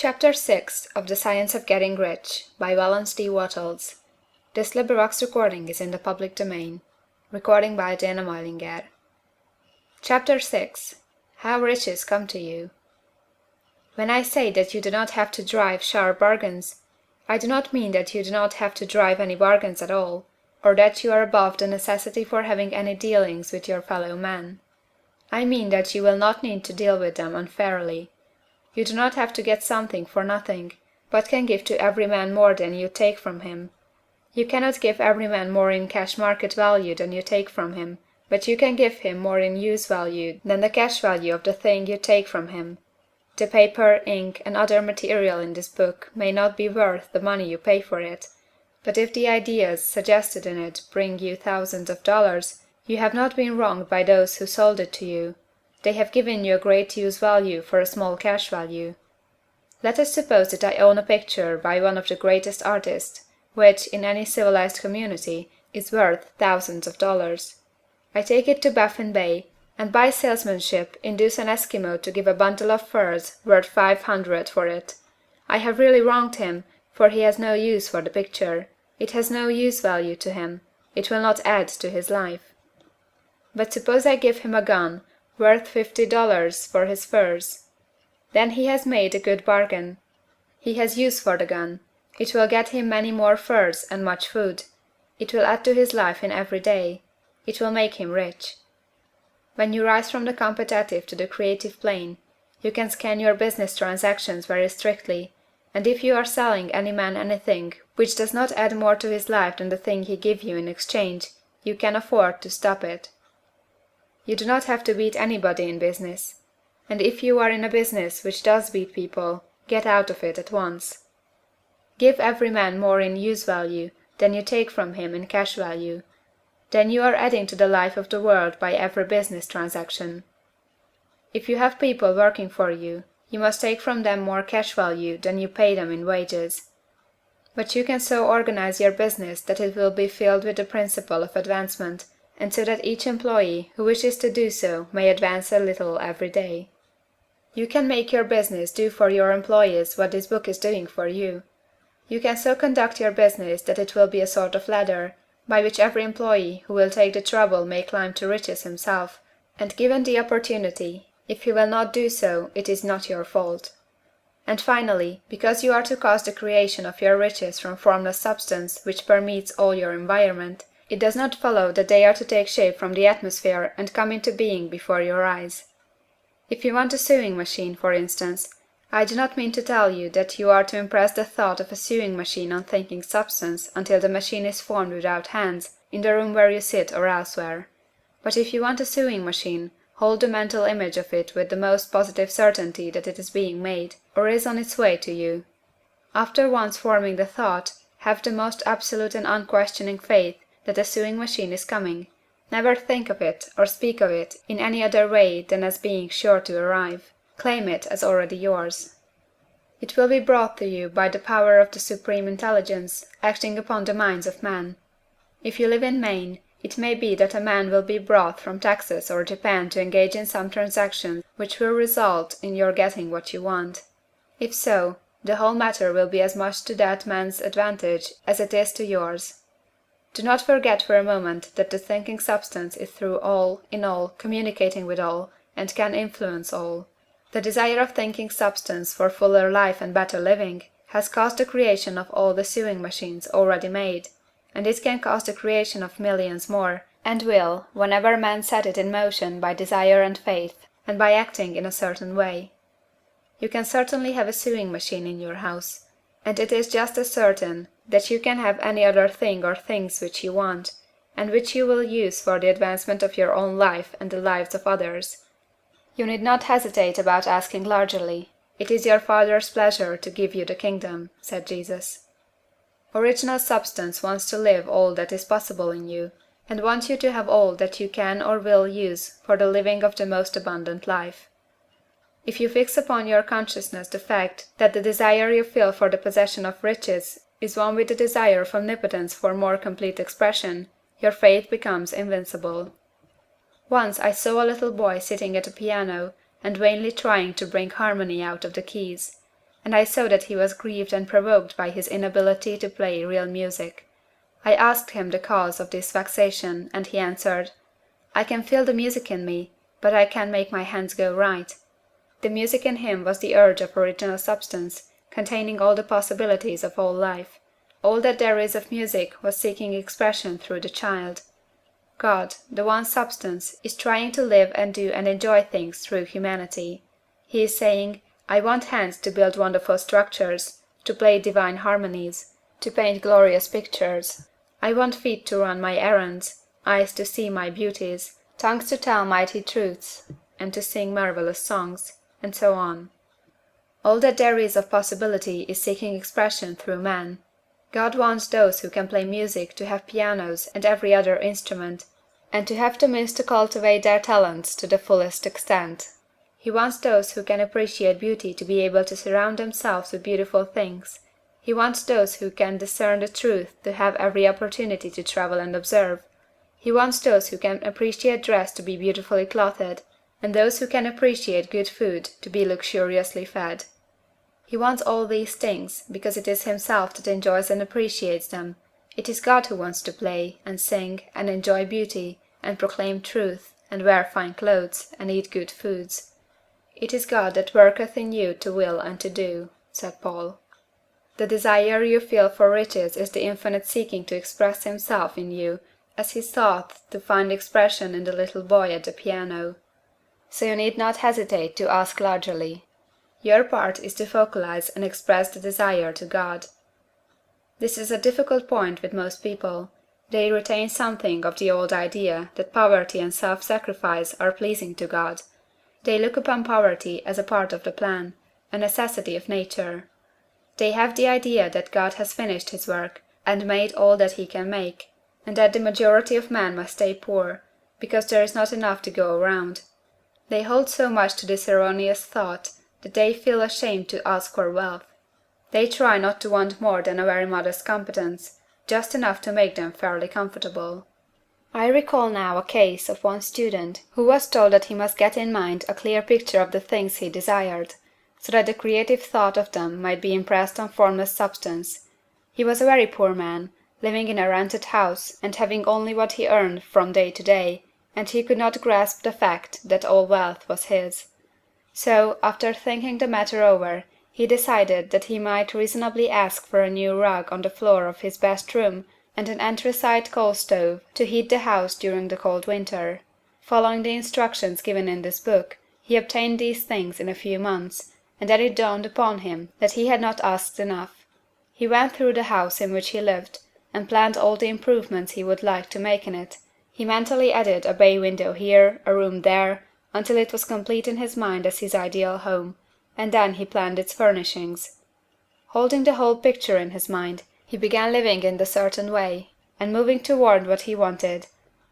Chapter 6 of The Science of Getting Rich by Valence D. Wattles. This recording is in the public domain. Recording by Diana Meilinger. Chapter 6 How Riches Come to You. When I say that you do not have to drive sharp bargains, I do not mean that you do not have to drive any bargains at all, or that you are above the necessity for having any dealings with your fellow men. I mean that you will not need to deal with them unfairly. You do not have to get something for nothing, but can give to every man more than you take from him. You cannot give every man more in cash market value than you take from him, but you can give him more in use value than the cash value of the thing you take from him. The paper, ink, and other material in this book may not be worth the money you pay for it, but if the ideas suggested in it bring you thousands of dollars, you have not been wronged by those who sold it to you. They have given you a great use value for a small cash value. Let us suppose that I own a picture by one of the greatest artists, which, in any civilized community, is worth thousands of dollars. I take it to Baffin Bay, and by salesmanship induce an Eskimo to give a bundle of furs worth $500 for it. I have really wronged him, for he has no use for the picture. It has no use value to him. It will not add to his life. But suppose I give him a gun, worth $50 for his furs. Then he has made a good bargain. He has use for the gun. It will get him many more furs and much food. It will add to his life in every day. It will make him rich. When you rise from the competitive to the creative plane, you can scan your business transactions very strictly, and if you are selling any man anything which does not add more to his life than the thing he gives you in exchange, you can afford to stop it. You do not have to beat anybody in business. And if you are in a business which does beat people, get out of it at once. Give every man more in use value than you take from him in cash value. Then you are adding to the life of the world by every business transaction. If you have people working for you, you must take from them more cash value than you pay them in wages. But you can so organize your business that it will be filled with the principle of advancement, and so that each employee who wishes to do so may advance a little every day. You can make your business do for your employees what this book is doing for you. You can so conduct your business that it will be a sort of ladder, by which every employee who will take the trouble may climb to riches himself, and given the opportunity, if he will not do so, it is not your fault. And finally, because you are to cause the creation of your riches from formless substance which permeates all your environment, it does not follow that they are to take shape from the atmosphere and come into being before your eyes. If you want a sewing machine, for instance, I do not mean to tell you that you are to impress the thought of a sewing machine on thinking substance until the machine is formed without hands, in the room where you sit or elsewhere. But if you want a sewing machine, hold the mental image of it with the most positive certainty that it is being made, or is on its way to you. After once forming the thought, have the most absolute and unquestioning faith that a sewing machine is coming. Never think of it or speak of it in any other way than as being sure to arrive. Claim it as already yours. It will be brought to you by the power of the Supreme Intelligence acting upon the minds of men. If you live in Maine, it may be that a man will be brought from Texas or Japan to engage in some transaction which will result in your getting what you want. If so, the whole matter will be as much to that man's advantage as it is to yours. Do not forget for a moment that the thinking substance is through all, in all, communicating with all, and can influence all. The desire of thinking substance for fuller life and better living has caused the creation of all the sewing machines already made, and it can cause the creation of millions more, and will, whenever men set it in motion by desire and faith, and by acting in a certain way. You can certainly have a sewing machine in your house, and it is just as certain that you can have any other thing or things which you want, and which you will use for the advancement of your own life and the lives of others. You need not hesitate about asking largely. It is your Father's pleasure to give you the kingdom, said Jesus. Original substance wants to live all that is possible in you, and wants you to have all that you can or will use for the living of the most abundant life. If you fix upon your consciousness the fact that the desire you feel for the possession of riches is one with the desire of omnipotence for more complete expression, your faith becomes invincible. Once I saw a little boy sitting at a piano and vainly trying to bring harmony out of the keys. and I saw that he was grieved and provoked by his inability to play real music. I asked him the cause of this vexation, and he answered, "I can feel the music in me, but I can't make my hands go right." The music in him was the urge of original substance, containing all the possibilities of all life. All that there is of music was seeking expression through the child. God, the one substance, is trying to live and do and enjoy things through humanity. He is saying, "I want hands to build wonderful structures, to play divine harmonies, to paint glorious pictures. I want feet to run my errands, eyes to see my beauties, tongues to tell mighty truths, and to sing marvelous songs," and so on. All that there is of possibility is seeking expression through man. God wants those who can play music to have pianos and every other instrument, and to have the means to cultivate their talents to the fullest extent. He wants those who can appreciate beauty to be able to surround themselves with beautiful things. He wants those who can discern the truth to have every opportunity to travel and observe. He wants those who can appreciate dress to be beautifully clothed, and those who can appreciate good food to be luxuriously fed. He wants all these things, because it is himself that enjoys and appreciates them. It is God who wants to play, and sing, and enjoy beauty, and proclaim truth, and wear fine clothes, and eat good foods. "It is God that worketh in you to will and to do," said Paul. The desire you feel for riches is the infinite seeking to express himself in you, as he sought to find expression in the little boy at the piano. So you need not hesitate to ask largely. Your part is to focalize and express the desire to God. This is a difficult point with most people. They retain something of the old idea that poverty and self-sacrifice are pleasing to God. They look upon poverty as a part of the plan, a necessity of nature. They have the idea that God has finished his work, and made all that he can make, and that the majority of men must stay poor, because there is not enough to go around. They hold so much to this erroneous thought that they feel ashamed to ask for wealth. They try not to want more than a very modest competence, just enough to make them fairly comfortable. I recall now a case of one student who was told that he must get in mind a clear picture of the things he desired, so that the creative thought of them might be impressed on formless substance. He was a very poor man, living in a rented house, and having only what he earned from day to day, and he could not grasp the fact that all wealth was his. So, after thinking the matter over, he decided that he might reasonably ask for a new rug on the floor of his best room, and an anthracite coal stove to heat the house during the cold winter. Following the instructions given in this book, he obtained these things in a few months, and then it dawned upon him that he had not asked enough. He went through the house in which he lived, and planned all the improvements he would like to make in it. He mentally added a bay window here, a room there, until it was complete in his mind as his ideal home, and then he planned its furnishings. Holding the whole picture in his mind, he began living in the certain way, and moving toward what he wanted,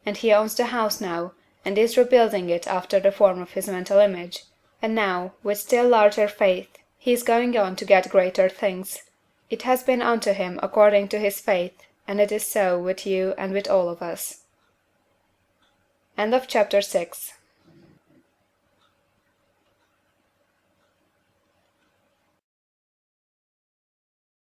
and he owns the house now, and is rebuilding it after the form of his mental image. And now, with still larger faith, he is going on to get greater things. It has been unto him according to his faith, and it is so with you and with all of us. End of chapter 6.